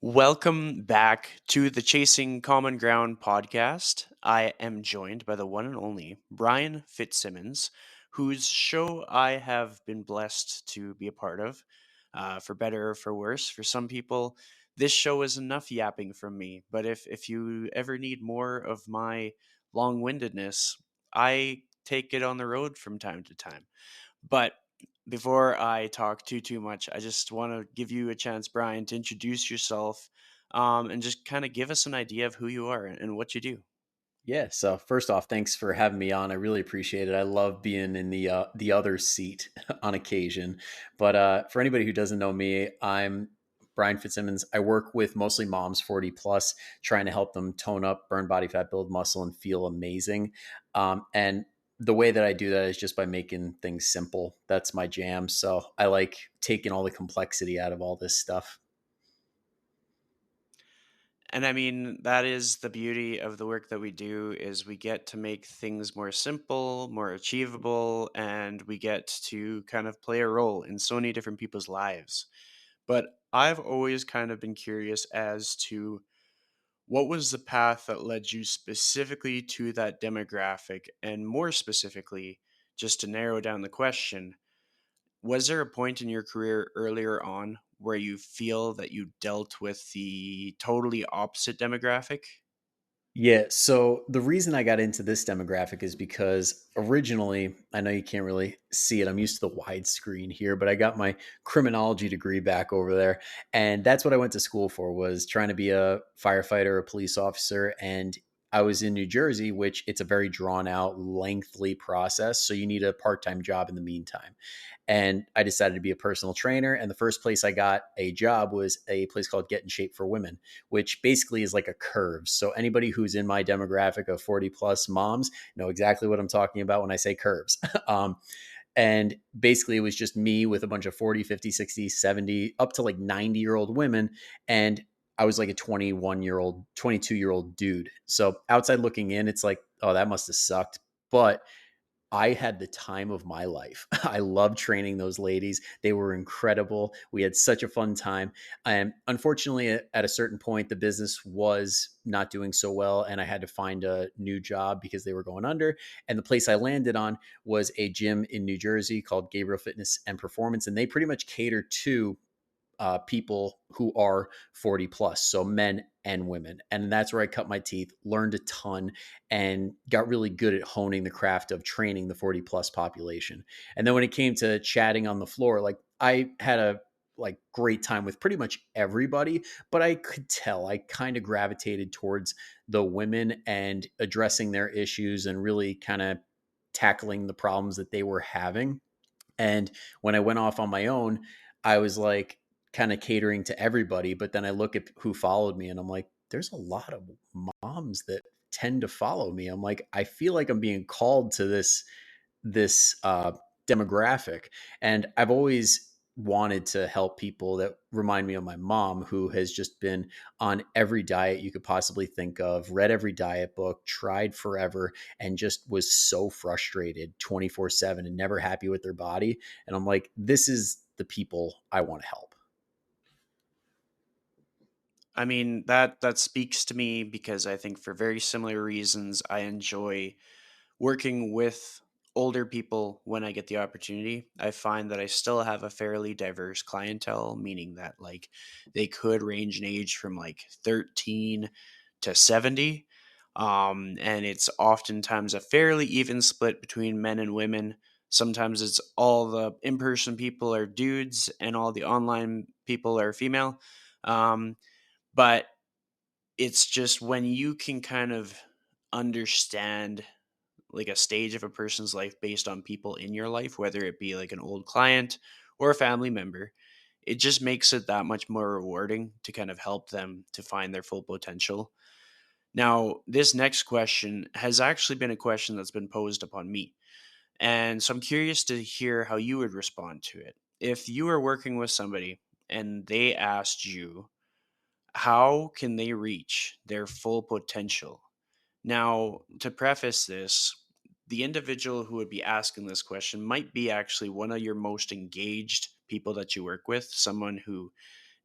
Welcome back to the Chasing Common Ground podcast. I am joined by the one and only Bryan Fitzsimmons, whose show I have been blessed to be a part of, for better or for worse. For some people, this show is enough yapping from me, but if you ever need more of my long windedness, I take it on the road from time to time. But before I talk too much, I just want to give you a chance, Brian, to introduce yourself, and just kind of give us an idea of who you are and what you do. Yeah. So first off, thanks for having me on. I really appreciate it. I love being in the other seat on occasion. But for anybody who doesn't know me, I'm Bryan Fitzsimmons. I work with mostly moms 40 plus, trying to help them tone up, burn body fat, build muscle, and feel amazing. And the way that I do that is just by making things simple. That's my jam. So I like taking all the complexity out of all this stuff. And I mean, that is the beauty of the work that we do is we get to make things more simple, more achievable, and we get to kind of play a role in so many different people's lives. But I've always kind of been curious as to what was the path that led you specifically to that demographic? And more specifically, just to narrow down the question, was there a point in your career earlier on where you feel that you dealt with the totally opposite demographic? Yeah, so the reason I got into this demographic is because originally, I know you can't really see it. I'm used to the widescreen here, but I got my criminology degree back over there, and that's what I went to school for was trying to be a firefighter, a police officer, and I was in New Jersey, which it's a very drawn out, lengthy process, so you need a part-time job in the meantime. And I decided to be a personal trainer, and the first place I got a job was a place called Get in Shape for Women, which basically is like a curve. So anybody who's in my demographic of 40 plus moms know exactly what I'm talking about when I say curves. And basically, it was just me with a bunch of 40, 50, 60, 70, up to like 90-year-old women. And I was like a 21-year-old, 22-year-old dude. So outside looking in, it's like, oh, that must have sucked. But I had the time of my life. I loved training those ladies. They were incredible. We had such a fun time. And unfortunately, at a certain point, the business was not doing so well, and I had to find a new job because they were going under. And the place I landed on was a gym in New Jersey called Gabriel Fitness and Performance, and they pretty much cater to people who are 40 plus, so men and women. And that's where I cut my teeth, learned a ton, and got really good at honing the craft of training the 40 plus population. And then when it came to chatting on the floor, like I had a great time with pretty much everybody, but I could tell I kind of gravitated towards the women and addressing their issues and really kind of tackling the problems that they were having. And when I went off on my own, I was like kind of catering to everybody. But then I look at who followed me and I'm like, there's a lot of moms that tend to follow me. I'm like, I feel like I'm being called to this demographic. And I've always wanted to help people that remind me of my mom, who has just been on every diet you could possibly think of, read every diet book, tried forever, and just was so frustrated 24/7 and never happy with their body. And I'm like, this is the people I want to help. I mean, that speaks to me because I think for very similar reasons I enjoy working with older people when I get the opportunity. I find that I still have a fairly diverse clientele, meaning that like they could range in age from like 13 to 70. And it's oftentimes a fairly even split between men and women. Sometimes it's all the in person people are dudes and all the online people are female. Um, but it's just when you can kind of understand like a stage of a person's life based on people in your life, whether it be like an old client or a family member, it just makes it that much more rewarding to kind of help them to find their full potential. Now, this next question has actually been a question that's been posed upon me. And so I'm curious to hear how you would respond to it. If you were working with somebody and they asked you, how can they reach their full potential? Now, to preface this, the individual who would be asking this question might be actually one of your most engaged people that you work with, someone who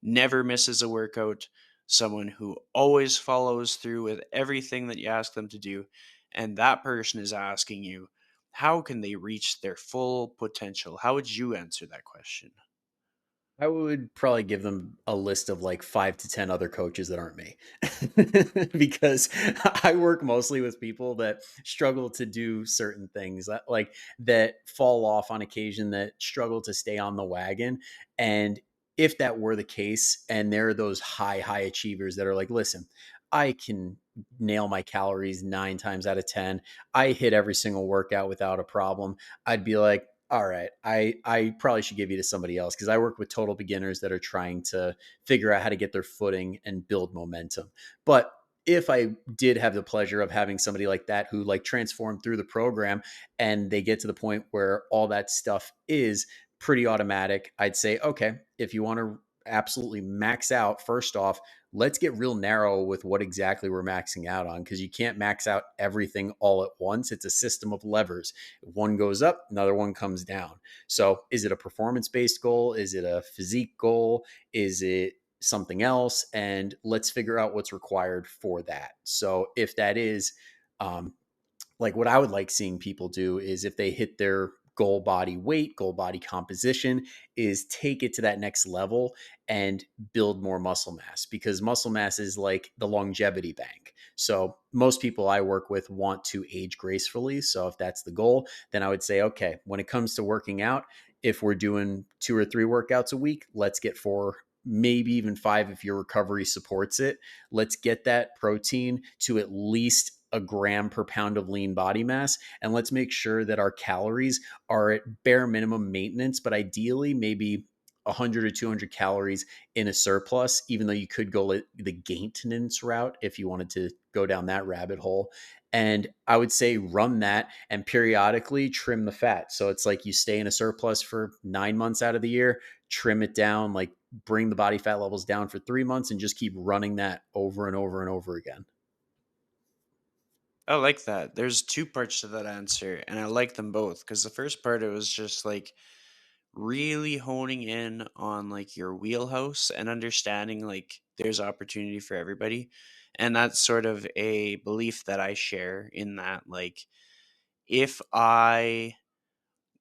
never misses a workout, someone who always follows through with everything that you ask them to do. And that person is asking you, how can they reach their full potential? How would you answer that question? I would probably give them a list of like 5 to 10 other coaches that aren't me, because I work mostly with people that struggle to do certain things like that fall off on occasion, that struggle to stay on the wagon. And if that were the case, and there are those high achievers that are like, listen, I can nail my calories 9 times out of 10. I hit every single workout without a problem. I'd be like, all right, I probably should give you to somebody else, because I work with total beginners that are trying to figure out how to get their footing and build momentum. But if I did have the pleasure of having somebody like that who like transformed through the program and they get to the point where all that stuff is pretty automatic, I'd say, okay, if you want to absolutely max out, first off, let's get real narrow with what exactly we're maxing out on, because you can't max out everything all at once. It's a system of levers. One goes up, another one comes down. So is it a performance based goal? Is it a physique goal? Is it something else? And let's figure out what's required for that. So if that is, like, what I would like seeing people do is, if they hit their goal body weight, goal body composition, is take it to that next level and build more muscle mass, because muscle mass is like the longevity bank. So most people I work with want to age gracefully. So if that's the goal, then I would say, okay, when it comes to working out, if we're doing 2 or 3 workouts a week, let's get 4, maybe even 5 if your recovery supports it. Let's get that protein to at least a gram per pound of lean body mass. And let's make sure that our calories are at bare minimum maintenance, but ideally maybe 100 or 200 calories in a surplus, even though you could go the maintenance route if you wanted to go down that rabbit hole. And I would say run that and periodically trim the fat. So it's like you stay in a surplus for 9 months out of the year, trim it down, like bring the body fat levels down for 3 months, and just keep running that over and over and over again. I like that. There's two parts to that answer, and I like them both because the first part, it was just like really honing in on like your wheelhouse and understanding like there's opportunity for everybody. And that's sort of a belief that I share, in that like if I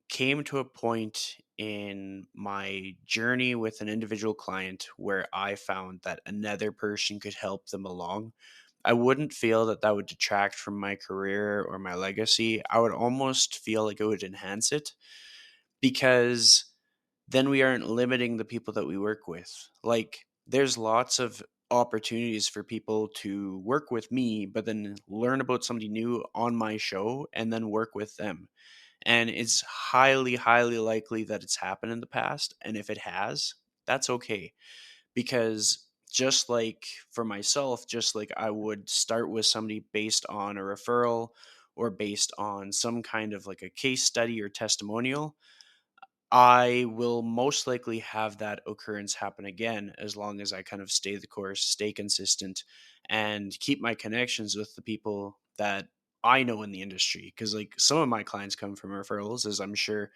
came to a point in my journey with an individual client where I found that another person could help them along, I wouldn't feel that that would detract from my career or my legacy. I would almost feel like it would enhance it, because then we aren't limiting the people that we work with. Like, there's lots of opportunities for people to work with me, but then learn about somebody new on my show and then work with them. And it's highly likely that it's happened in the past. And if it has, that's okay. Because just like for myself, just like I would start with somebody based on a referral or based on some kind of like a case study or testimonial, I will most likely have that occurrence happen again, as long as I kind of stay the course, stay consistent, and keep my connections with the people that I know in the industry. Because like some of my clients come from referrals, as I'm sure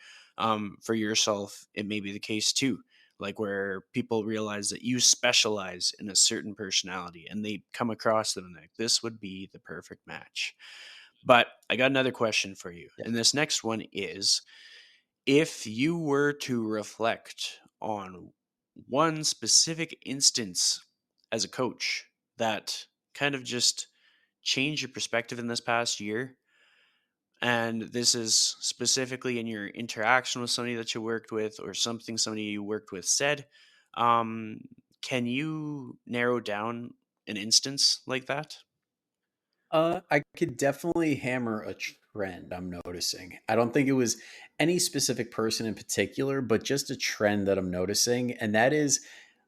for yourself it may be the case too. Like where people realize that you specialize in a certain personality, and they come across them and like, this would be the perfect match. But I got another question for you, Yeah. and this next one is, if you were to reflect on one specific instance as a coach that kind of just changed your perspective in this past year, and this is specifically in your interaction with somebody that you worked with or something somebody you worked with said, um, can you narrow down an instance like that? I could definitely hammer a trend I'm noticing. I don't think it was any specific person in particular, but just a trend that I'm noticing. And that is,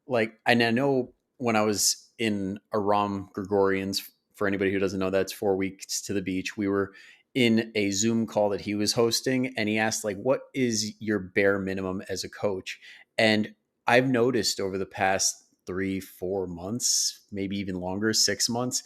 like, and I know when I was in Aram Gregorian's, for anybody who doesn't know, that's 4 weeks to the beach. We were in a Zoom call that he was hosting, and he asked, like, what is your bare minimum as a coach? And I've noticed over the past 3, 4 months, maybe even longer, 6 months,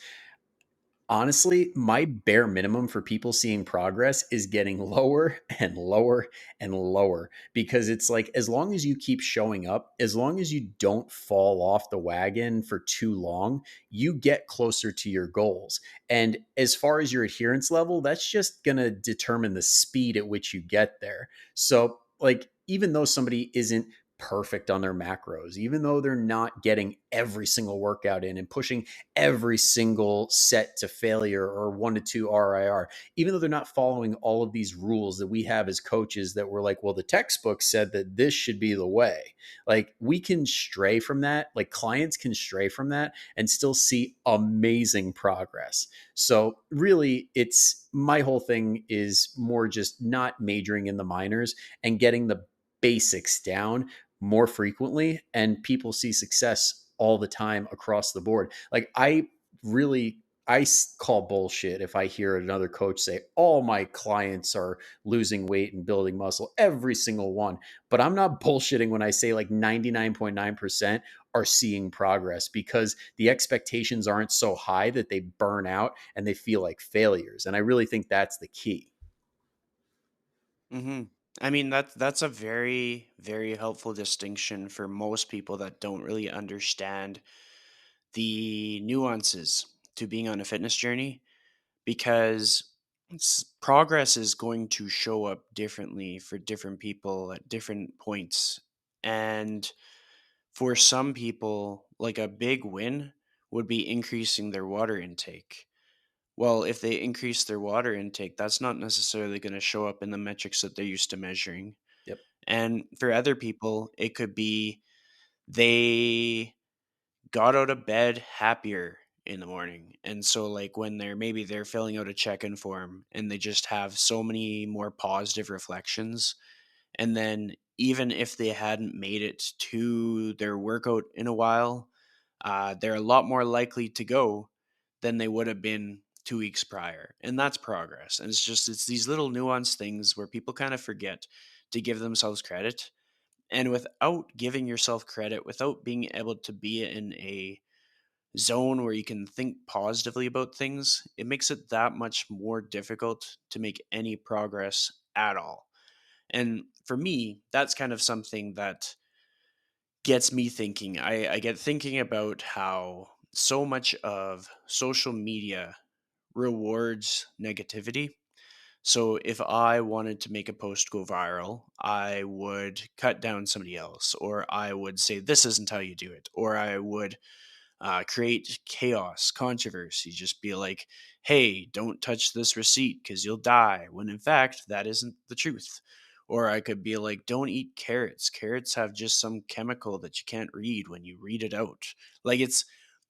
Honestly, my bare minimum for people seeing progress is getting lower and lower and lower, because it's like, as long as you keep showing up, as long as you don't fall off the wagon for too long, you get closer to your goals. And as far as your adherence level, that's just going to determine the speed at which you get there. So, like, even though somebody isn't perfect on their macros, even though they're not getting every single workout in and pushing every single set to failure or 1 to 2 RIR, even though they're not following all of these rules that we have as coaches that we're like, well, the textbook said that this should be the way. Like, we can stray from that. Like, clients can stray from that and still see amazing progress. So, really, it's my whole thing is more just not majoring in the minors and getting the basics down more frequently, and people see success all the time across the board. Like, really I call bullshit if I hear another coach say all my clients are losing weight and building muscle, every single one. But I'm not bullshitting when I say like 99.9% are seeing progress, because the expectations aren't so high that they burn out and they feel like failures. And I really think that's the key. Hmm. I mean, that's a very, very helpful distinction for most people that don't really understand the nuances to being on a fitness journey, because progress is going to show up differently for different people at different points. And for some people, like a big win would be increasing their water intake. Well, if they increase their water intake, that's not necessarily going to show up in the metrics that they're used to measuring. Yep. And for other people, it could be they got out of bed happier in the morning. And so like when they're filling out a check-in form and they just have so many more positive reflections, and then even if they hadn't made it to their workout in a while, they're a lot more likely to go than they would have been 2 weeks prior. And that's progress. And it's these little nuanced things where people kind of forget to give themselves credit. And without giving yourself credit, without being able to be in a zone where you can think positively about things, it makes it that much more difficult to make any progress at all. And for me, that's kind of something that gets me thinking. I get thinking about how so much of social media rewards negativity. So if I wanted to make a post go viral, I would cut down somebody else, or I would say, this isn't how you do it, or I would create chaos, controversy, just be like, hey, don't touch this receipt because you'll die, when in fact, that isn't the truth. Or I could be like, don't eat carrots. Carrots have just some chemical that you can't read when you read it out. Like, it's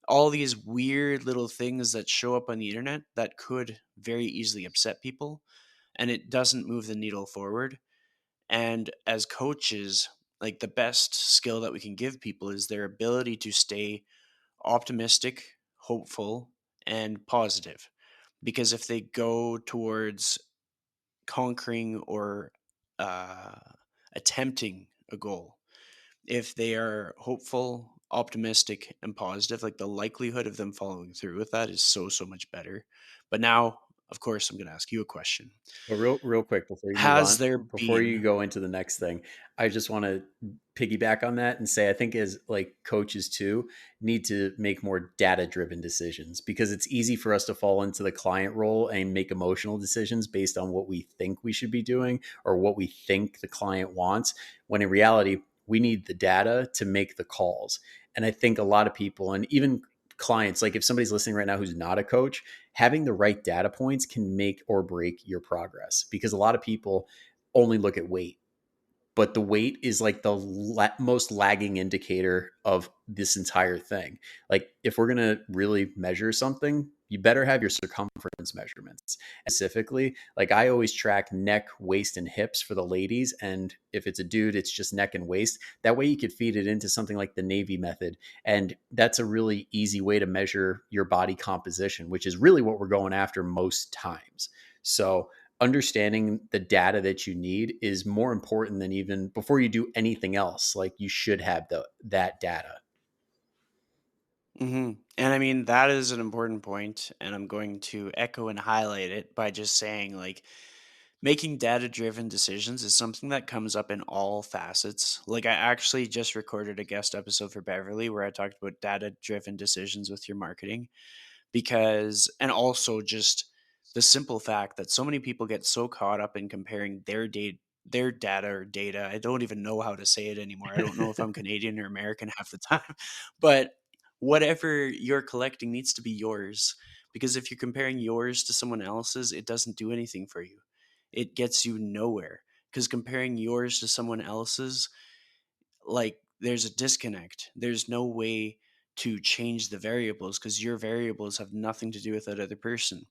all these weird little things that show up on the internet that could very easily upset people, and it doesn't move the needle forward. And as coaches, like the best skill that we can give people is their ability to stay optimistic, hopeful, and positive. Because if they go towards conquering or uh, attempting a goal, if they are hopeful, optimistic, and positive, like the likelihood of them following through with that is so, so much better. But now, of course, I'm going to ask you a question. But real quick before you move Has on, there before you been. go into the next thing, I just want to piggyback on that and say I think as like coaches too need to make more data driven decisions, because it's easy for us to fall into the client role and make emotional decisions based on what we think we should be doing or what we think the client wants, when in reality we need the data to make the calls. And I think a lot of people, and even clients, like if somebody's listening right now who's not a coach, having the right data points can make or break your progress, because a lot of people only look at weight, but the weight is like the most lagging indicator of this entire thing. Like, if we're going to really measure something, you better have your circumference measurements. Specifically, like I always track neck, waist, and hips for the ladies. And if it's a dude, it's just neck and waist. That way you could feed it into something like the Navy method. And that's a really easy way to measure your body composition, which is really what we're going after most times. So, understanding the data that you need is more important than, even before you do anything else. Like, you should have that data. Hmm. And I mean, that is an important point, and I'm going to echo and highlight it by just saying, like, making data driven decisions is something that comes up in all facets. Like, I actually just recorded a guest episode for Beverly where I talked about data driven decisions with your marketing because, and also just the simple fact that so many people get so caught up in comparing their data or data. I don't even know how to say it anymore. I don't know if I'm Canadian or American half the time, but whatever you're collecting needs to be yours, because if you're comparing yours to someone else's, it doesn't do anything for you. It gets you nowhere, because comparing yours to someone else's, like, there's a disconnect. There's no way to change the variables because your variables have nothing to do with that other person.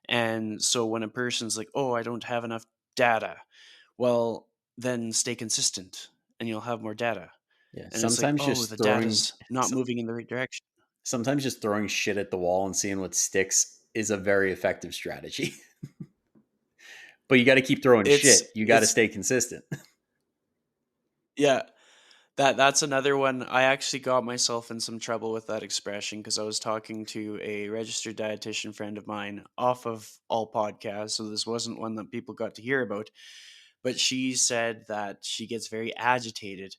And so when a person's like, "Oh, I don't have enough data," well, then stay consistent and you'll have more data. Yeah, And it's like, sometimes "Oh, the just throwing data's not moving in the right direction." sometimes just throwing shit at the wall and seeing what sticks is a very effective strategy. But you got to keep throwing It's shit. You got to it's stay consistent. yeah, that's another one. I actually got myself in some trouble with that expression because I was talking to a registered dietitian friend of mine off of all podcasts, so this wasn't one that people got to hear about. But she said that she gets very agitated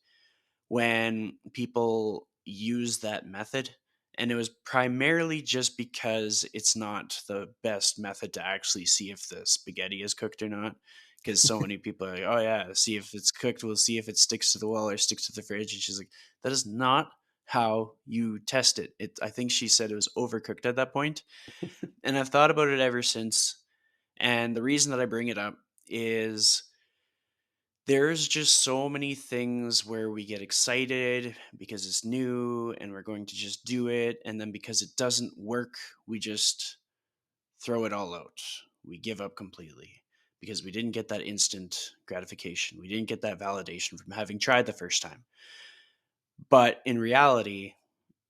when people use that method. And it was primarily just because it's not the best method to actually see if the spaghetti is cooked or not. Because so many people are like, "Oh, yeah, see if it's cooked. We'll see if it sticks to the wall or sticks to the fridge." And she's like, "That is not how you test it." I think she said it was overcooked at that point. And I've thought about it ever since. And the reason that I bring it up is there's just so many things where we get excited because it's new and we're going to just do it. And then because it doesn't work, we just throw it all out. We give up completely because we didn't get that instant gratification. We didn't get that validation from having tried the first time. But in reality,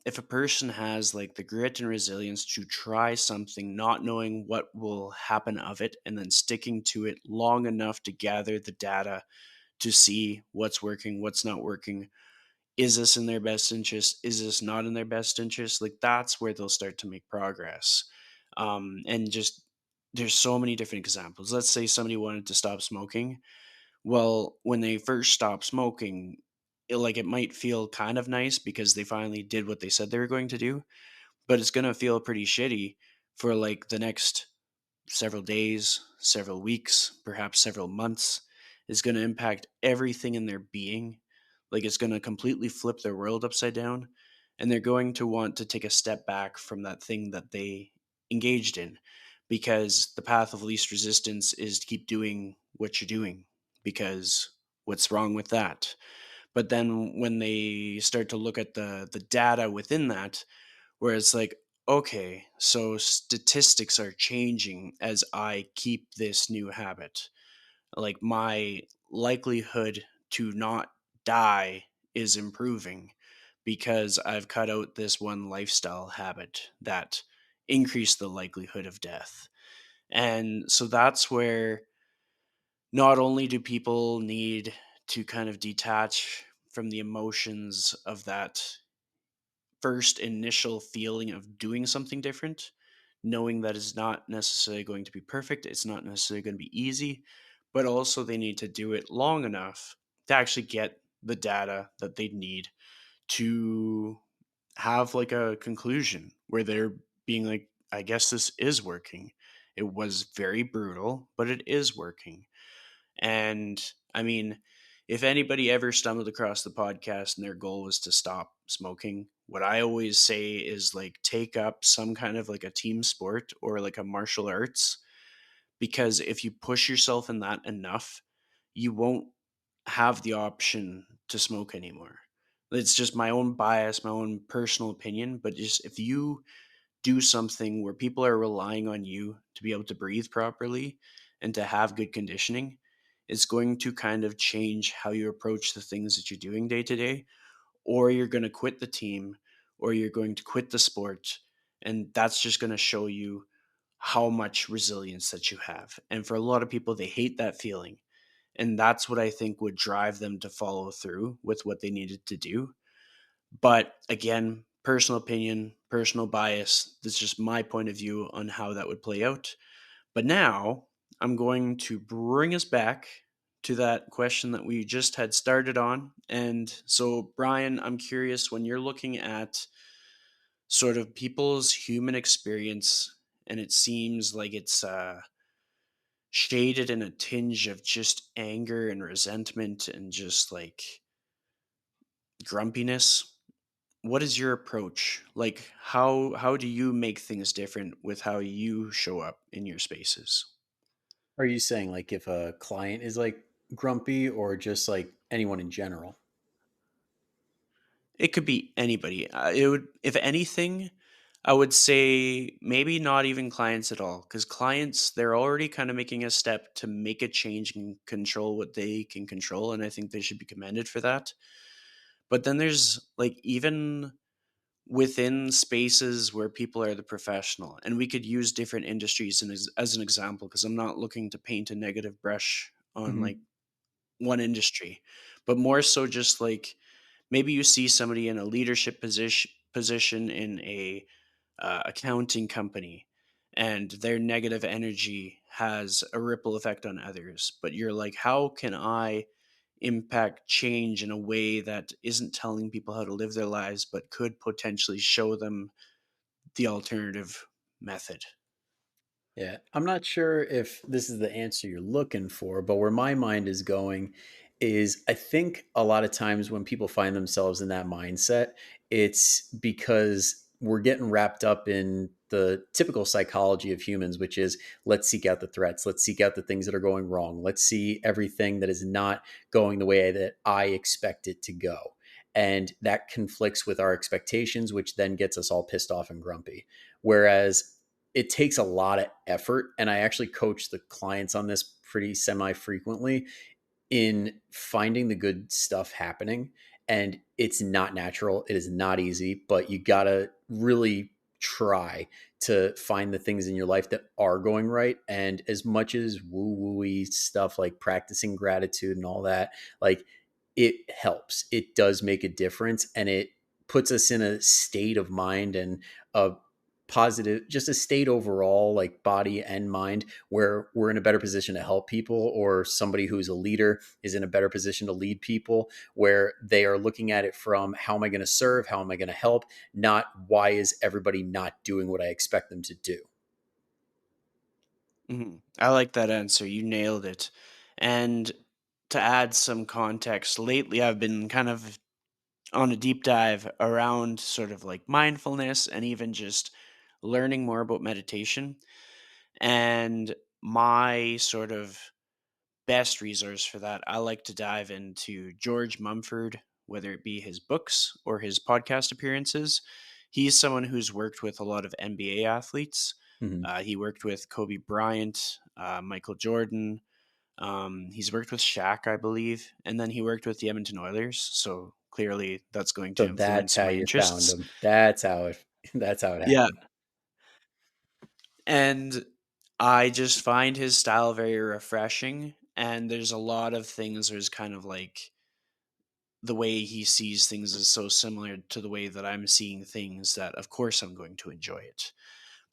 if a person has like the grit and resilience to try something, not knowing what will happen of it, and then sticking to it long enough to gather the data to see what's working, what's not working. Is this in their best interest? Is this not in their best interest? Like, that's where they'll start to make progress. And just there's so many different examples. Let's say somebody wanted to stop smoking. Well, when they first stop smoking, it might feel kind of nice because they finally did what they said they were going to do, but it's gonna feel pretty shitty for like the next several days, several weeks, perhaps several months. Is going to impact everything in their being. Like, it's going to completely flip their world upside down. And they're going to want to take a step back from that thing that they engaged in, because the path of least resistance is to keep doing what you're doing. Because what's wrong with that? But then when they start to look at the data within that, where it's like, okay, so statistics are changing as I keep this new habit. Like, my likelihood to not die is improving because I've cut out this one lifestyle habit that increased the likelihood of death. And so that's where not only do people need to kind of detach from the emotions of that first initial feeling of doing something different, knowing that it's not necessarily going to be perfect, it's not necessarily going to be easy, but also they need to do it long enough to actually get the data that they need to have like a conclusion where they're being like, I guess this is working. It was very brutal, but it is working. And I mean, if anybody ever stumbled across the podcast and their goal was to stop smoking, what I always say is like take up some kind of like a team sport or like a martial arts, because if you push yourself in that enough, you won't have the option to smoke anymore. It's just my own bias, my own personal opinion, but just if you do something where people are relying on you to be able to breathe properly and to have good conditioning, it's going to kind of change how you approach the things that you're doing day to day, or you're going to quit the team, or you're going to quit the sport. And that's just going to show you how much resilience that you have. And for a lot of people, they hate that feeling. And that's what I think would drive them to follow through with what they needed to do. But again, personal opinion, personal bias. That's just my point of view on how that would play out. But now I'm going to bring us back to that question that we just had started on. And so, Brian, I'm curious, when you're looking at sort of people's human experience, and it seems like it's shaded in a tinge of just anger and resentment and just like grumpiness. What is your approach? Like how do you make things different with how you show up in your spaces? Are you saying like if a client is like grumpy or just like anyone in general? It could be anybody. It would, if anything, I would say maybe not even clients at all, because clients, they're already kind of making a step to make a change and control what they can control, and I think they should be commended for that. But then there's like even within spaces where people are the professional, and we could use different industries as an example, because I'm not looking to paint a negative brush on like Hmm. one industry, but more so just like maybe you see somebody in a leadership position in a accounting company, and their negative energy has a ripple effect on others, but you're like, how can I impact change in a way that isn't telling people how to live their lives but could potentially show them the alternative method? Yeah, I'm not sure if this is the answer you're looking for, but where my mind is going is I think a lot of times when people find themselves in that mindset, it's because we're getting wrapped up in the typical psychology of humans, which is let's seek out the threats, let's seek out the things that are going wrong, let's see everything that is not going the way that I expect it to go. And that conflicts with our expectations, which then gets us all pissed off and grumpy. Whereas it takes a lot of effort, and I actually coach the clients on this pretty semi frequently, in finding the good stuff happening. And it's not natural, it is not easy, but you gotta really try to find the things in your life that are going right. And as much as woo wooey stuff like practicing gratitude and all that, like, it helps, it does make a difference, and it puts us in a state of mind and a positive, just a state overall, like body and mind, where we're in a better position to help people, or somebody who's a leader is in a better position to lead people, where they are looking at it from how am I going to serve, how am I going to help, not why is everybody not doing what I expect them to do. I like that answer. You nailed it. And to add some context, lately I've been kind of on a deep dive around sort of like mindfulness and even just learning more about meditation. And my sort of best resource for that, I like to dive into George Mumford, whether it be his books or his podcast appearances. He's someone who's worked with a lot of NBA athletes. Mhm. He worked with Kobe Bryant, Michael Jordan. He's worked with Shaq, I believe, and then he worked with the Edmonton Oilers. So clearly, that's going So to that's influence how my you found interests. them. That's how it. That's how it Yeah, happened. and I just find his style very refreshing. And there's a lot of things. There's kind of like the way he sees things is so similar to the way that I'm seeing things that, of course, I'm going to enjoy it.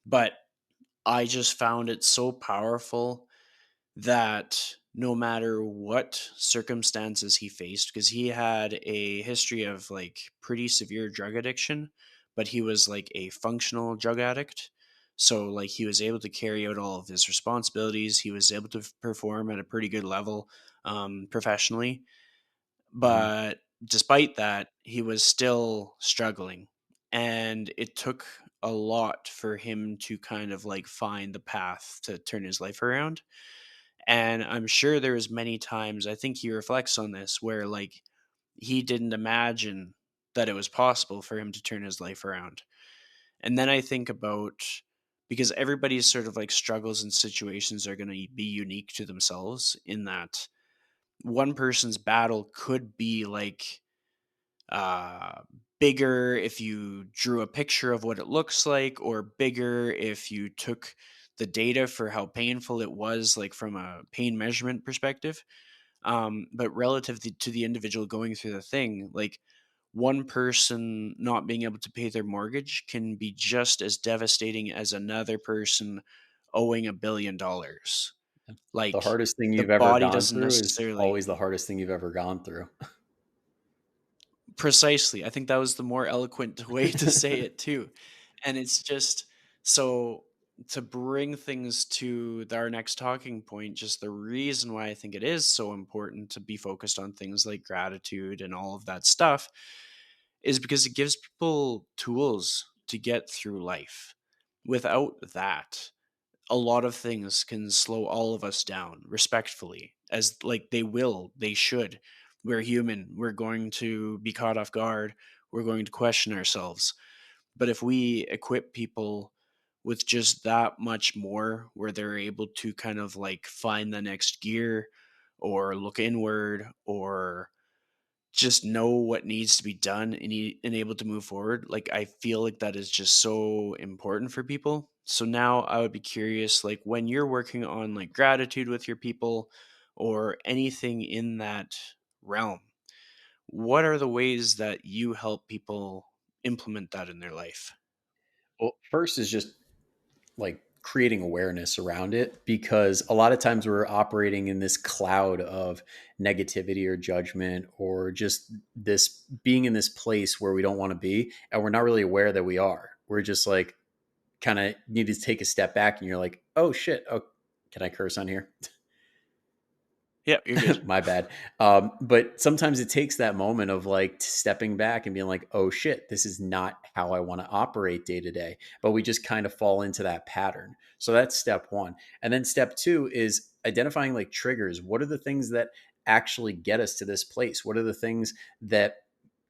But I just found it so powerful that no matter what circumstances he faced, because he had a history of like pretty severe drug addiction, but he was like a functional drug addict. So, like, he was able to carry out all of his responsibilities. He was able to perform at a pretty good level professionally. Mhm. But despite that, he was still struggling. And it took a lot for him to kind of like find the path to turn his life around. And I'm sure there was many times, I think he reflects on this, where like he didn't imagine that it was possible for him to turn his life around. And then I think about, because everybody's sort of like struggles and situations are going to be unique to themselves, in that one person's battle could be like uh bigger if you drew a picture of what it looks like, or bigger if you took the data for how painful it was, like from a pain measurement perspective. But relative to the individual going through the thing, like one person not being able to pay their mortgage can be just as devastating as another person owing $1 billion. The Like, hardest thing the you've ever body gone doesn't through is necessarily. always the hardest thing you've ever gone through. Precisely. I think that was the more eloquent way to say it too. And it's just so, to bring things to our next talking point, just the reason why I think it is so important to be focused on things like gratitude and all of that stuff is because it gives people tools to get through life. Without that, a lot of things can slow all of us down respectfully, as like they should. We're human, we're going to be caught off guard, we're going to question ourselves. But if we equip people with just that much more, where they're able to kind of like find the next gear, or look inward, or just know what needs to be done, and able to move forward, like, I feel like that is just so important for people. So now I would be curious, like, when you're working on like gratitude with your people or anything in that realm, what are the ways that you help people implement that in their life? Well, first is just like creating awareness around it, because a lot of times we're operating in this cloud of negativity or judgment, or just this being in this place where we don't want to be, and we're not really aware that we are. We're just like kind of need to take a step back, and you're like, oh shit, oh, can I curse on here? Yeah, you're good. My bad. But sometimes it takes that moment of like stepping back and being like, oh shit, this is not how I want to operate day to day. But we just kind of fall into that pattern. So that's step one. And then step two is identifying like triggers. What are the things that actually get us to this place? What are the things that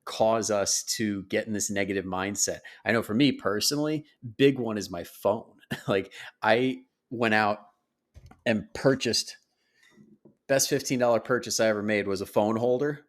cause us to get in this negative mindset? I know for me personally, big one is my phone. Like I went out and purchased, best $15 purchase I ever made was a phone holder,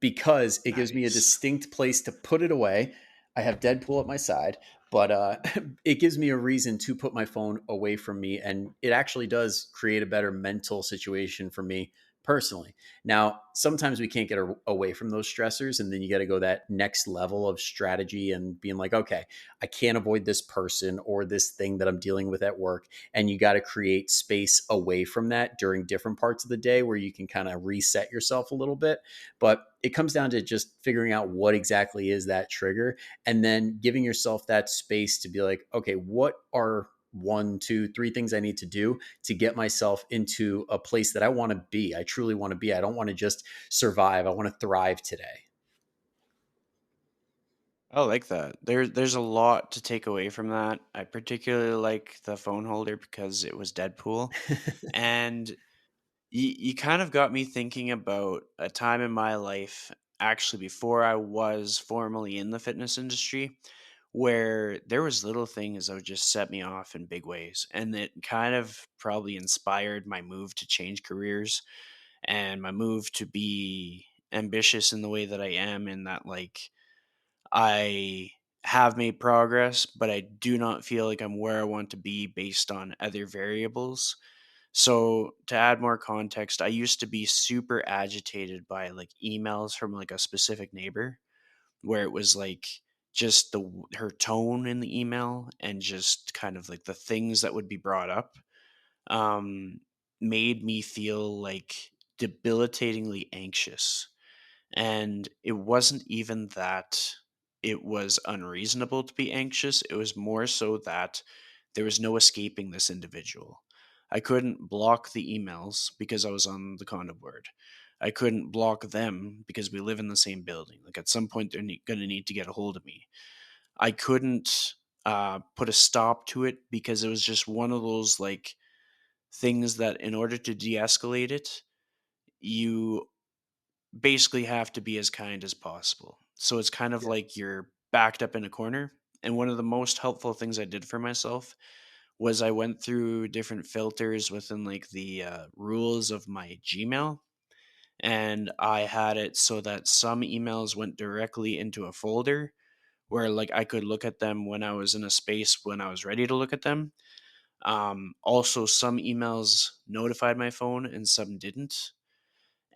because it gives me a Nice. distinct place to put it away. I have Deadpool at my side, but it gives me a reason to put my phone away from me. And it actually does create a better mental situation for me personally. Now, sometimes we can't get away from those stressors. And then you got to go that next level of strategy and being like, okay, I can't avoid this person or this thing that I'm dealing with at work. And you got to create space away from that during different parts of the day where you can kind of reset yourself a little bit. But it comes down to just figuring out what exactly is that trigger, and then giving yourself that space to be like, okay, what are one, two, three things I need to do to get myself into a place that I want to be. I truly want to be. I don't want to just survive. I want to thrive today. I like that. There's a lot to take away from that. I particularly like the phone holder because it was Deadpool. And you kind of got me thinking about a time in my life, actually before I was formally in the fitness industry, where there was little things that would just set me off in big ways, and it kind of probably inspired my move to change careers and my move to be ambitious in the way that I am, in that, like, I have made progress, but I do not feel like I'm where I want to be based on other variables. So, to add more context, I used to be super agitated by like emails from like a specific neighbor, where it was like just her tone in the email and just kind of like the things that would be brought up, um made me feel like debilitatingly anxious. And it wasn't even that it was unreasonable to be anxious, it was more so that there was no escaping this individual. I couldn't block the emails because I was on the condo board. I couldn't block them because we live in the same building. Like, at some point, they're going to need to get a hold of me. I couldn't put a stop to it because it was just one of those like things that, in order to de escalate it, you basically have to be as kind as possible. So it's kind of Yeah. like you're backed up in a corner. And one of the most helpful things I did for myself was I went through different filters within like the rules of my Gmail. And I had it so that some emails went directly into a folder where like I could look at them when I was in a space when I was ready to look at them. Also, some emails notified my phone and some didn't.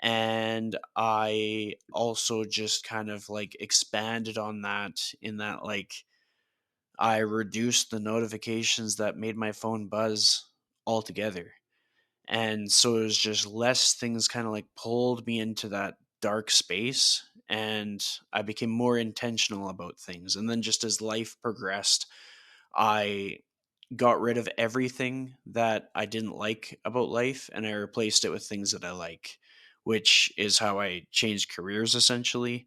And I also just kind of like expanded on that, in that like I reduced the notifications that made my phone buzz altogether. And so it was just less things kind of like pulled me into that dark space, and I became more intentional about things. And then just as life progressed, I got rid of everything that I didn't like about life and I replaced it with things that I like, which is how I changed careers essentially.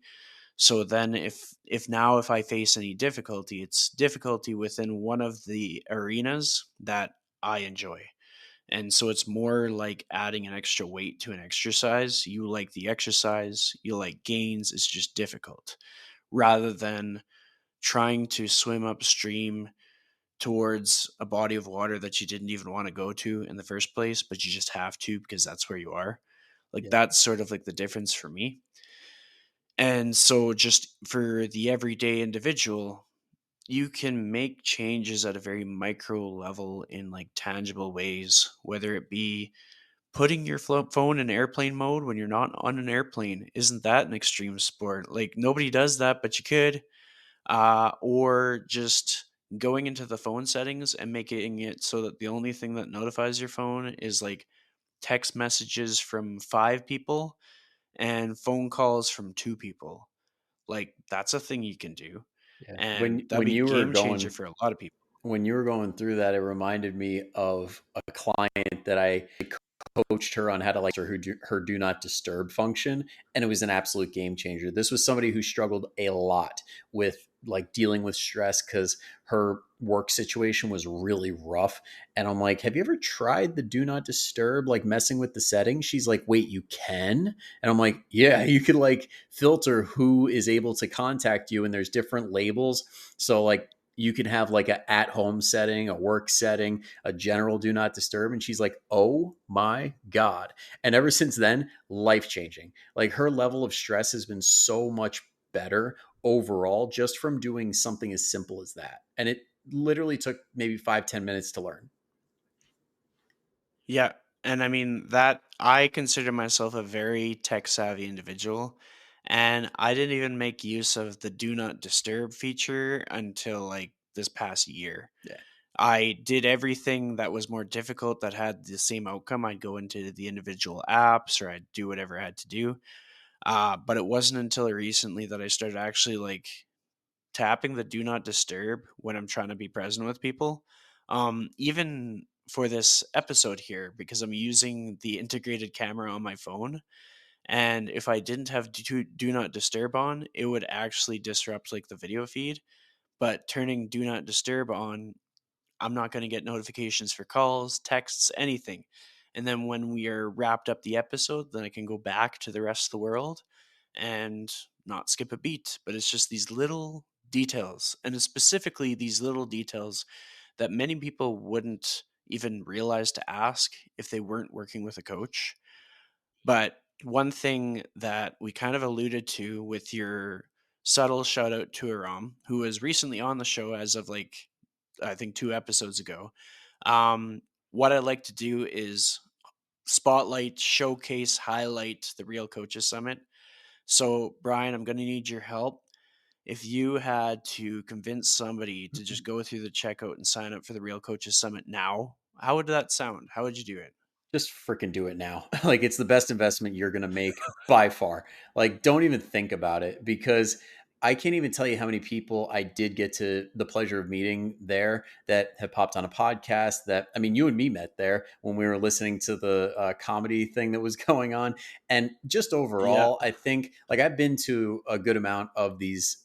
So then if I face any difficulty, it's difficulty within one of the arenas that I enjoy. And so it's more like adding an extra weight to an exercise. You like the exercise, you like gains, it's just difficult. Rather than trying to swim upstream towards a body of water that you didn't even want to go to in the first place, but you just have to because that's where you are. Like Yeah. that's sort of like the difference for me. And so just for the everyday individual, you can make changes at a very micro level in like tangible ways, whether it be putting your phone in airplane mode when you're not on an airplane. Isn't that an extreme sport? Like nobody does that, but you could. Or just going into the phone settings and making it so that the only thing that notifies your phone is like text messages from 5 people and phone calls from 2 people. Like that's a thing you can do, Yeah. and that'd When be a you were game changer going for a lot of people. when you were going through that, it reminded me of a client that I coached her on how to like her do not disturb function, and it was an absolute game changer. This was somebody who struggled a lot with like dealing with stress because her work situation was really rough. And I'm like, have you ever tried the do not disturb, like messing with the settings? She's like, wait, you can? And I'm like, yeah, you could like filter who is able to contact you, and there's different labels. So like you can have like a at home setting, a work setting, a general do not disturb. And she's like, oh my God. And ever since then, life changing. Like her level of stress has been so much better overall just from doing something as simple as that. And it literally took maybe 5-10 minutes to learn. Yeah, and I mean that I consider myself a very tech savvy individual, and I didn't even make use of the do not disturb feature until like this past year. Yeah. I did everything that was more difficult that had the same outcome. I'd go into the individual apps or I'd do whatever I had to do. But it wasn't until recently that I started actually like tapping the do not disturb when I'm trying to be present with people. Even for this episode here, because I'm using the integrated camera on my phone. And if I didn't have do not disturb on, it would actually disrupt like the video feed. But turning do not disturb on, I'm not going to get notifications for calls, texts, anything. And then when we are wrapped up the episode, then I can go back to the rest of the world and not skip a beat. But it's just these little details, and it's specifically these little details that many people wouldn't even realize to ask if they weren't working with a coach. But one thing that we kind of alluded to with your subtle shout out to Aram, who was recently on the show as of like, I think 2 episodes ago. Um, what I like to do is spotlight, showcase, highlight the Real Coaches Summit. So, Brian, I'm going to need your help. If you had to convince somebody to just go through the checkout and sign up for the Real Coaches Summit now, how would that sound? How would you do it? Just freaking do it now. Like it's the best investment you're going to make by far. Like don't even think about it because I can't even tell you how many people I did get to the pleasure of meeting there that have popped on a podcast that I mean you and me met there when we were listening to the comedy thing that was going on. And just Yeah. overall I think like I've been to a good amount of these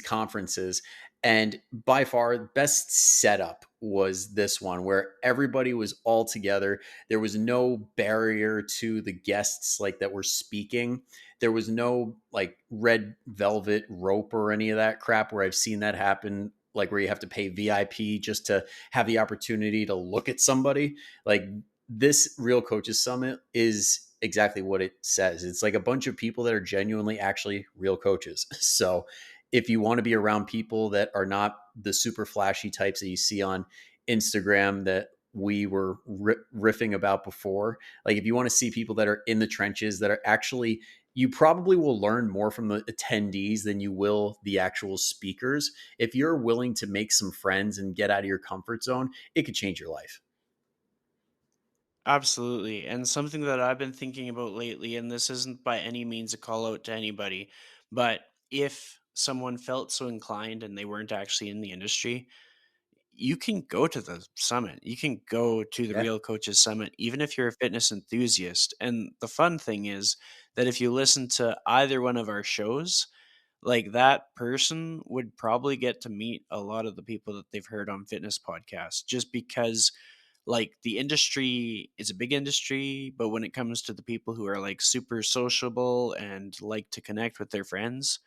conferences, and by far best setup was this one where everybody was all together. There was no barrier to the guests like that were speaking. There was no like red velvet rope or any of that crap where I've seen that happen, like where you have to pay VIP just to have the opportunity to look at somebody. Like this Real Coaches Summit is exactly what it says. It's like a bunch of people that are genuinely actually real coaches. So if you want to be around people that are not the super flashy types that you see on Instagram that we were riffing about before. Like, if you want to see people that are in the trenches, that are actually, you probably will learn more from the attendees than you will the actual speakers. If you're willing to make some friends and get out of your comfort zone, it could change your life. Absolutely. And something that I've been thinking about lately, and this isn't by any means a call out to anybody, but if someone felt so inclined and they weren't actually in the industry, you can go to the summit. You can go to the Yeah. Real Coaches Summit, even if you're a fitness enthusiast. And the fun thing is that if you listen to either one of our shows, like that person would probably get to meet a lot of the people that they've heard on fitness podcasts just because like the industry is a big industry, but when it comes to the people who are like super sociable and like to connect with their friends,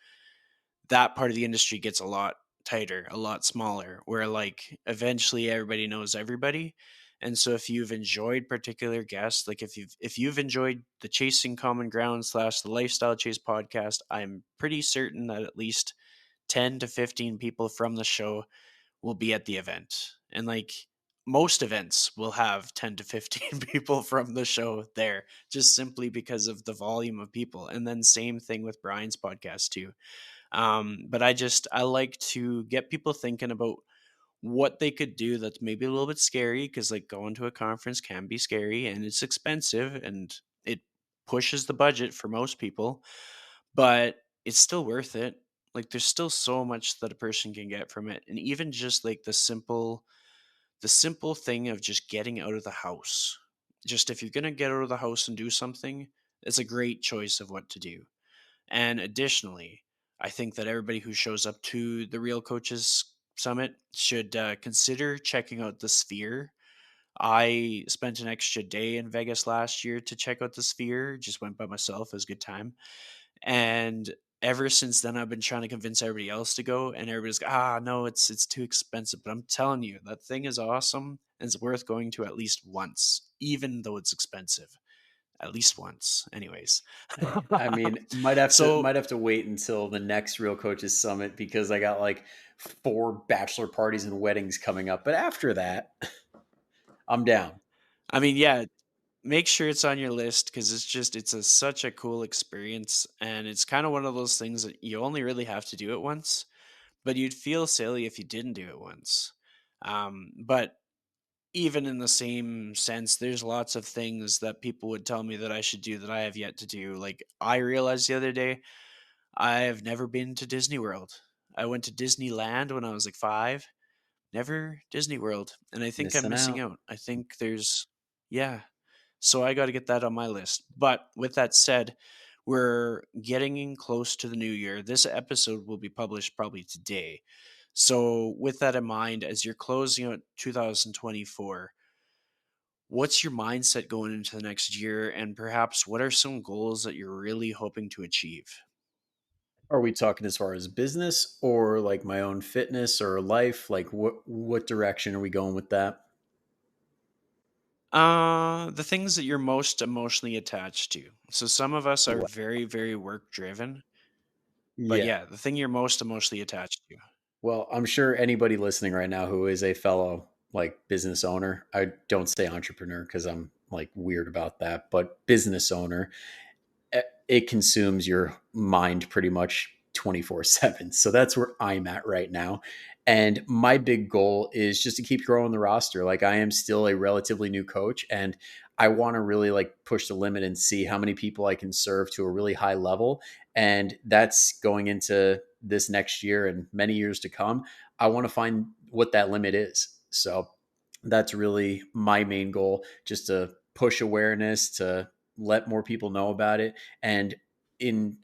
that part of the industry gets a lot tighter, a lot smaller, where like eventually everybody knows everybody. And so if you've enjoyed particular guests, like if you've enjoyed the Chasing Common Ground slash the Lifestyle Chase podcast, I'm pretty certain that at least 10 to 15 people from the show will be at the event. And like most events will have 10 to 15 people from the show there just simply because of the volume of people. And then same thing with Brian's podcast too. But I like to get people thinking about what they could do that's maybe a little bit scary because like going to a conference can be scary and it's expensive and it pushes the budget for most people, but it's still worth it. Like there's still so much that a person can get from it. And even just like the simple thing of just getting out of the house. Just if you're gonna get out of the house and do something, it's a great choice of what to do. And additionally, I think that everybody who shows up to the Real Coaches Summit should consider checking out the Sphere. I spent an extra day in Vegas last year to check out the Sphere. Just went by myself. It was a good time. And ever since then, I've been trying to convince everybody else to go, and everybody's like, no, it's too expensive. But I'm telling you, that thing is awesome and it's worth going to at least once, even though it's expensive. At least once, anyways. I mean, So, might have to wait until the next Real Coaches Summit because I got like 4 bachelor parties and weddings coming up. But after that, I'm down. I mean, yeah, make sure it's on your list because such a cool experience, and it's kind of one of those things that you only really have to do it once, but you'd feel silly if you didn't do it once. But even in the same sense, there's lots of things that people would tell me that I should do that I have yet to do. Like I realized the other day, I have never been to Disney World. I went to Disneyland when I was like 5, never Disney World, and I think I'm Missing missing out. out. I think there's yeah. So I got to get that on my list. But with that said, we're getting in close to the new year. This episode will be published probably today. So with that in mind, as you're closing out 2024, what's your mindset going into the next year and perhaps what are some goals that you're really hoping to achieve? Are we talking as far as business or like my own fitness or life? Like what direction are we going with that? The things that you're most emotionally attached to. So some of us are Well, very, very work driven, but yeah. yeah, the thing you're most emotionally attached to. Well, I'm sure anybody listening right now who is a fellow like business owner, I don't say entrepreneur because I'm like weird about that, but business owner, it consumes your mind pretty much 24/7. So that's where I'm at right now. And my big goal is just to keep growing the roster. Like, I am still a relatively new coach, and I want to really like push the limit and see how many people I can serve to a really high level. And that's going into this next year and many years to come. I want to find what that limit is. So that's really my main goal, just to push awareness, to let more people know about it, and in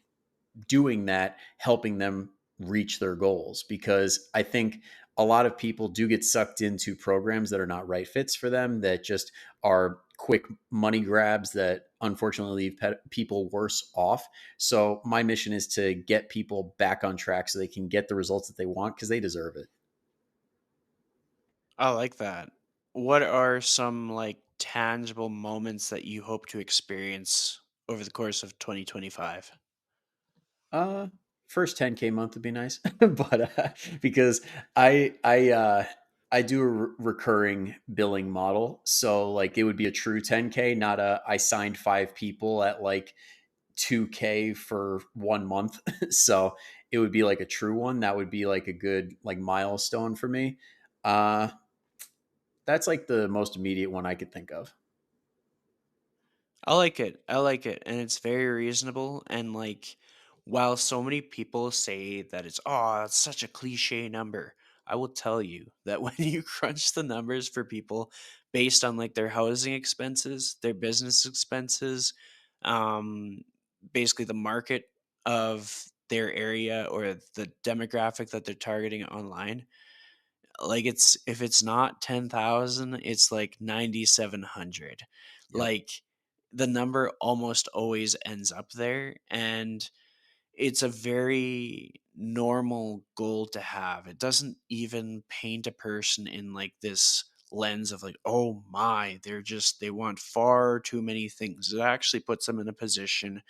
doing that, helping them reach their goals. Because I think a lot of people do get sucked into programs that are not right fits for them, that just are quick money grabs that unfortunately leave people worse off. So my mission is to get people back on track so they can get the results that they want because they deserve it. I like that. What are some like tangible moments that you hope to experience over the course of 2025? Uh, First 10K month would be nice, but because I I do a recurring billing model. So like it would be a true 10K, not a I signed 5 people at like 2K for 1 month. So it would be like a true one. That would be like a good like milestone for me. Uh that's like the most immediate one I could think of. I like it. I like it. And it's very reasonable. And like, while so many people say that it's such a cliche number, I will tell you that when you crunch the numbers for people based on like their housing expenses, their business expenses, um, basically the market of their area or the demographic that they're targeting online, like it's if it's not 10,000, it's like 9,700. Yep. Like the number almost always ends up there, and it's a very normal goal to have. It doesn't even paint a person in like this lens of like, oh my, they want far too many things. It actually puts them in a position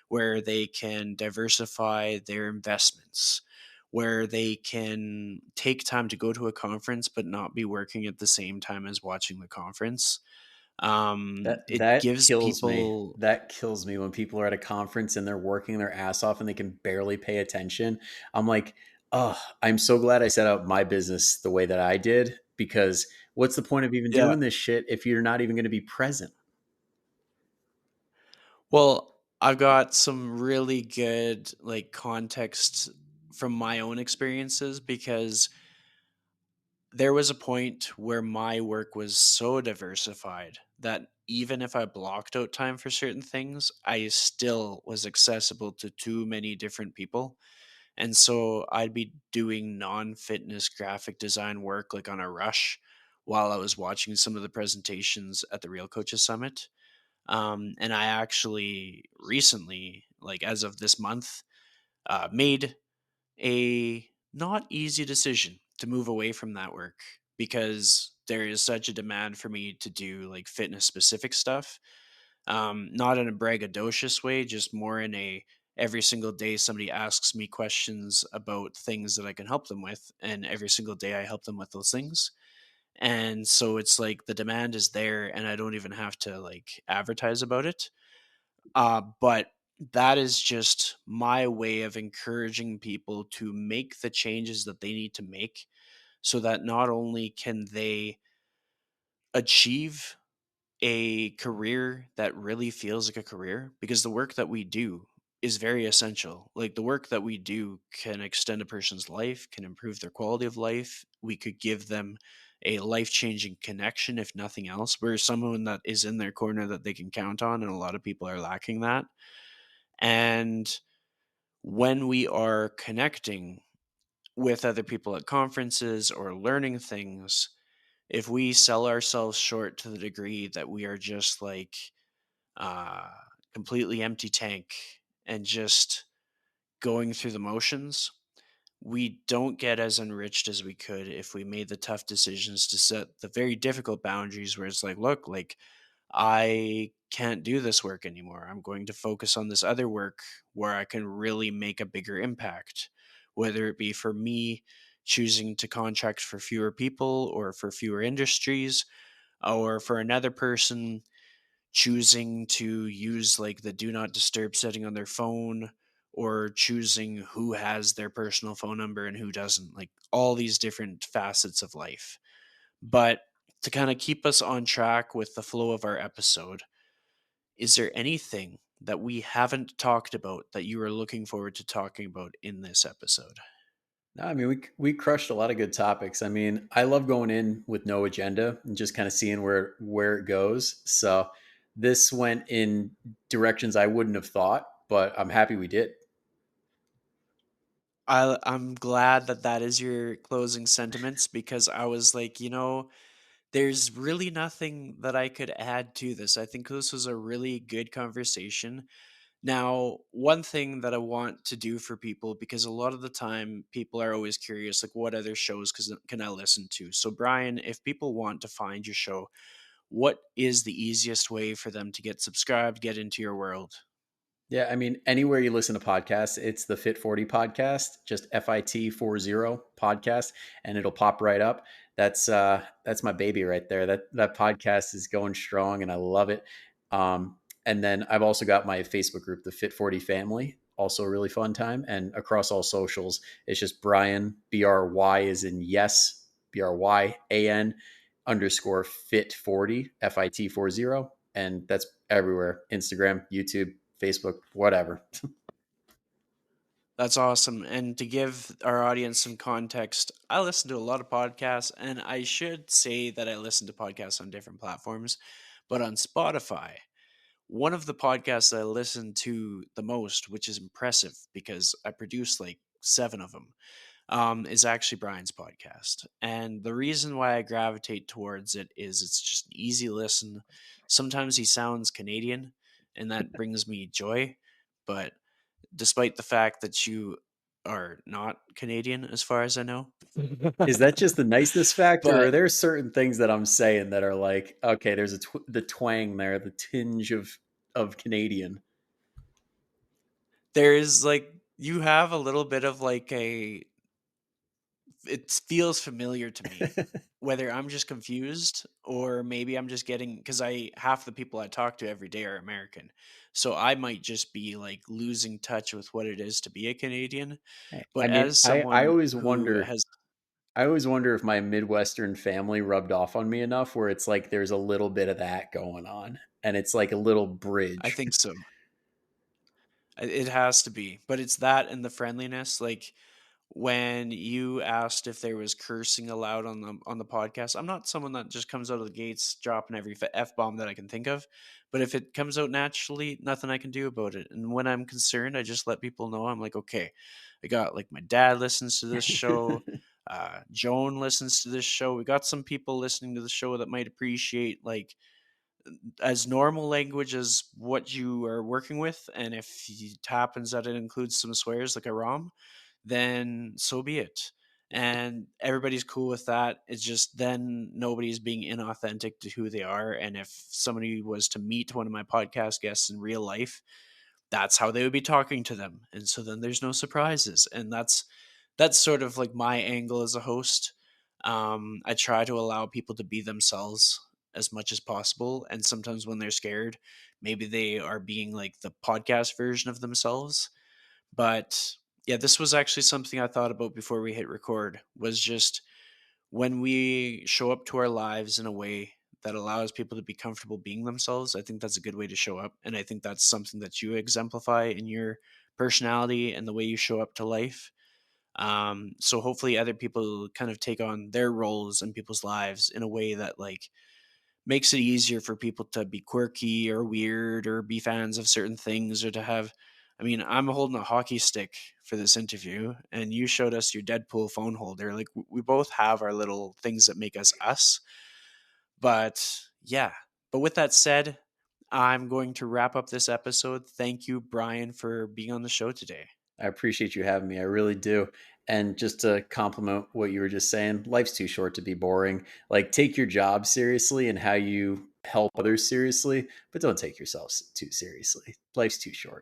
where they can diversify their investments, where they can take time to go to a conference but not be working at the same time as watching the conference. It That gives kills me. people, That kills me when people are at a conference and they're working their ass off and they can barely pay attention. I'm like, oh, I'm so glad I set up my business the way that I did because what's the point of even yeah. doing this shit if you're not even going to be present? Well, I've got some really good like context from my own experiences because there was a point where my work was so diversified that even if I blocked out time for certain things, I still was accessible to too many different people. And so I'd be doing non fitness graphic design work like on a rush while I was watching some of the presentations at the Real Coaches Summit. And I actually recently, like as of this month, made a not easy decision to move away from that work because there is such a demand for me to do like fitness specific stuff. Not in a braggadocious way, just more in a every single day somebody asks me questions about things that I can help them with, and every single day I help them with those things. And so it's like the demand is there and I don't even have to like advertise about it. But that is just my way of encouraging people to make the changes that they need to make so that not only can they achieve a career that really feels like a career, because the work that we do is very essential. Like the work that we do can extend a person's life, can improve their quality of life. We could give them a life changing connection, if nothing else. We're someone that is in their corner that they can count on, and a lot of people are lacking that. And when we are connecting with other people at conferences or learning things, if we sell ourselves short to the degree that we are just like uh, completely empty tank and just going through the motions, we don't get as enriched as we could if we made the tough decisions to set the very difficult boundaries where it's like, look, like I can't do this work anymore. I'm going to focus on this other work where I can really make a bigger impact, whether it be for me choosing to contract for fewer people or for fewer industries, or for another person choosing to use like the do not disturb setting on their phone, or choosing who has their personal phone number and who doesn't, like all these different facets of life. But to kind of keep us on track with the flow of our episode, is there anything that we haven't talked about that you are looking forward to talking about in this episode? No, I mean we crushed a lot of good topics. I mean, I love going in with no agenda and just kind of seeing where it goes. So this went in directions I wouldn't have thought, but I'm happy we did. I'm glad that that is your closing sentiments, because I was like, there's really nothing that I could add to this. I think this was a really good conversation. Now, one thing that I want to do for people, because a lot of the time people are always curious, like what other shows can I listen to? So, Brian, if people want to find your show, what is the easiest way for them to get subscribed, get into your world? Yeah, I mean, anywhere you listen to podcasts, it's the Fit 40 podcast, just FIT 40 podcast, and it'll pop right up. That's my baby right there. That podcast is going strong, and I love it. And then I've also got my Facebook group, the Fit 40 Family, also a really fun time. And across all socials, it's just Bryan, BRY is in yes, BRYAN underscore Fit 40, FIT 40. And that's everywhere: Instagram, YouTube, Facebook, whatever. That's awesome. And to give our audience some context, I listen to a lot of podcasts, and I should say that I listen to podcasts on different platforms, but on Spotify, one of the podcasts that I listen to the most, which is impressive because I produce like seven of them, is actually Brian's podcast. And the reason why I gravitate towards it is it's just an easy listen. Sometimes he sounds Canadian, and that brings me joy. But despite the fact that you are not Canadian, as far as I know, Is that just the niceness factor, or but are there certain things that I'm saying that are like, okay, there's the twang there, the tinge of Canadian? there is like you have a little bit of like a it feels familiar to me. Whether I'm just confused or maybe I'm just getting because I half the people I talk to every day are American. So I might just be like losing touch with what it is to be a Canadian. I But mean, as someone who has I always wonder if my Midwestern family rubbed off on me enough where it's like there's a little bit of that going on, and it's like a little I bridge. think so. It has to be. But it's that and the friendliness. Like when you asked if there was cursing allowed on the podcast, I'm not someone that just comes out of the gates dropping every f bomb that I can think of, but if it comes out naturally, nothing I can do about it. And when I'm concerned, I just let people know. I'm like, okay, I got like my dad listens to this show. Joan listens to this show. We got some people listening to the show that might appreciate like as normal language as what you are working with. And if it happens that it includes some swears like a ROM, then so be it. And everybody's cool with that. It's just then nobody's being inauthentic to who they are. And if somebody was to meet one of my podcast guests in real life, that's how they would be talking to them. And so then there's no surprises. And that's sort of like my angle as a host. I try to allow people to be themselves as much as possible. And sometimes when they're scared, maybe they are being like the podcast version of themselves. But yeah, this was actually something I thought about before we hit record was just when we show up to our lives in a way that allows people to be comfortable being themselves, I think that's a good way to show up. And I think that's something that you exemplify in your personality and the way you show up to life. So hopefully other people kind of take on their roles in people's lives in a way that like makes it easier for people to be quirky or weird or be fans of certain things or to have I mean, I'm holding a hockey stick for this interview and you showed us your Deadpool phone holder. Like we both have our little things that make us us. But yeah. But with that said, I'm going to wrap up this episode. Thank you, Brian, for being on the show today. I appreciate you having me. I really do. And just to compliment what you were just saying, life's too short to be boring. Like, take your job seriously and how you help others seriously, but don't take yourself too seriously. Life's too short.